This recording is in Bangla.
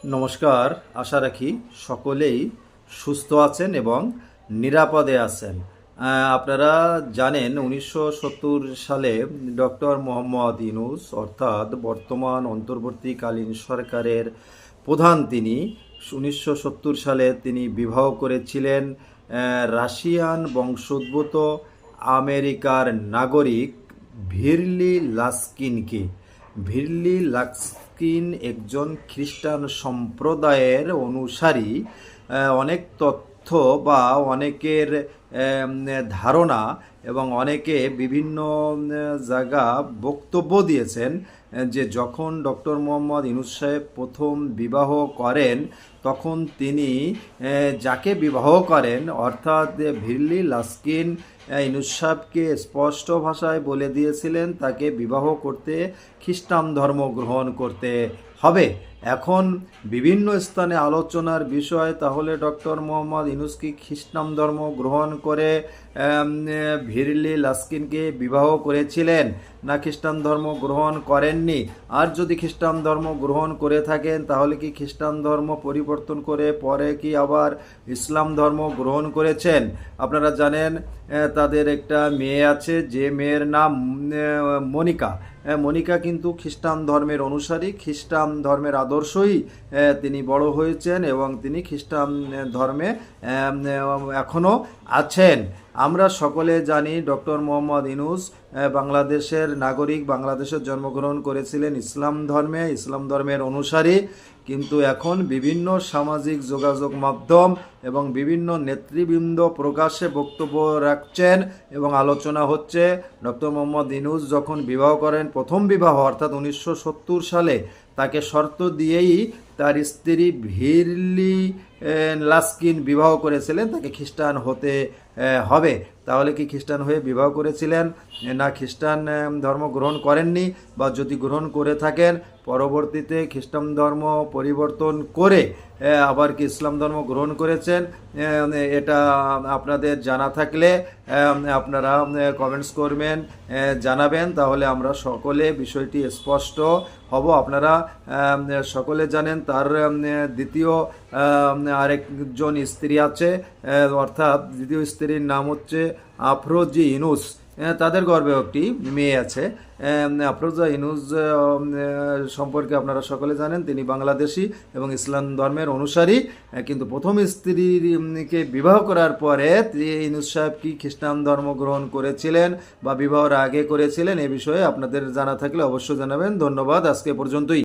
নমস্কার। আশা রাখি সকলেই সুস্থ আছেন এবং নিরাপদে আছেন। আপনারা জানেন 1970 সালে ডক্টর মোহাম্মদ ইউনূস অর্থাৎ বর্তমান অন্তর্বর্তীকালীন সরকারের প্রধান তিনি 1970 সালে তিনি বিবাহ করেছিলেন রাশিয়ান বংশোদ্ভূত আমেরিকার নাগরিক ভিরলি লাস্কিনকে। ভিরলি লাস্কিন একজন খ্রিস্টান সম্প্রদায়ের অনুসারী। অনেক তথ্য বা অনেকের ধারণা এবং অনেকে বিভিন্ন জায়গা বক্তব্য দিয়েছেন যে যখন ডক্টর মোহাম্মদ ইউনূস সাহেব প্রথম বিবাহ করেন তখন তিনি যাকে বিবাহ করেন অর্থাৎ ভিরলি লাস্কিন ইউনূস সাহেবকে স্পষ্ট ভাষায় বলে দিয়েছিলেন তাকে বিবাহ করতে খ্রিস্টান ধর্ম গ্রহণ করতে হবে। এখন বিভিন্ন স্থানে আলোচনার বিষয়, তাহলে ডক্টর মোহাম্মদ ইউনূস কি খ্রিস্টান ধর্ম গ্রহণ করে ভিরলি লাস্কিনকে বিবাহ করেছিলেন না খ্রিস্টান ধর্ম গ্রহণ করেননি? আর যদি খ্রিস্টান ধর্ম গ্রহণ করে থাকেন তাহলে কি খ্রিস্টান ধর্ম পরিবর্তন করে পরে কি আবার ইসলাম ধর্ম গ্রহণ করেছেন? আপনারা জানেন তাদের একটা মেয়ে আছে, যে মেয়ের নাম মনিকা। মনিকা কিন্তু খ্রিস্টান ধর্মের অনুসারী, খ্রিস্টান ধর্মের আদর্শই তিনি বড় হয়েছেন এবং তিনি খ্রিস্টান ধর্মে এখনও আছেন। আমরা সকলে জানি ডক্টর মোহাম্মদ ইউনূস বাংলাদেশের নাগরিক, বাংলাদেশের জন্মগ্রহণ করেছিলেন ইসলাম ধর্মে, ইসলাম ধর্মের অনুসারী। কিন্তু এখন বিভিন্ন সামাজিক যোগাযোগ মাধ্যম এবং বিভিন্ন নেতৃবৃন্দ প্রকাশ্যে বক্তব্য রাখছেন এবং আলোচনা হচ্ছে ডক্টর মোহাম্মদ ইউনূস যখন বিবাহ করেন, প্রথম বিবাহ অর্থাৎ 1970 সালে, তাকে শর্ত দিয়েই তার স্ত্রী ভিরলি লাস্কিন বিবাহ করেছিলেন তাকে খ্রিস্টান হতে হবে। তাহলে কি খ্রিস্টান হয়ে বিবাহ করেছিলেন না খ্রিস্টান ধর্ম গ্রহণ করেননি? বা যদি গ্রহণ করে থাকেন পরবর্তীতে খ্রিস্টান ধর্ম পরিবর্তন করে আবার কি ইসলাম ধর্ম গ্রহণ করেছেন? এটা আপনাদের জানা থাকলে আপনারা কমেন্টস করবেন, জানাবেন, তাহলে আমরা সকলে বিষয়টি স্পষ্ট হব। আপনারা সকলে জানেন তার দ্বিতীয় আরেকজন স্ত্রী আছে, অর্থাৎ দ্বিতীয় স্ত্রীর নাম হচ্ছে আফরোজি ইউনূস। তাদের গর্ভে একটি মেয়ে আছে। আফরোজা ইউনূস সম্পর্কে আপনারা সকলে জানেন তিনি বাংলাদেশি এবং ইসলাম ধর্মের অনুসারী। কিন্তু প্রথম স্ত্রীকে বিবাহ করার পরে ইউনূস সাহেব কি খ্রিস্টান ধর্ম গ্রহণ করেছিলেন বা বিবাহের আগে করেছিলেন, এ বিষয়ে আপনাদের জানা থাকলে অবশ্যই জানাবেন। ধন্যবাদ, আজকে পর্যন্তই।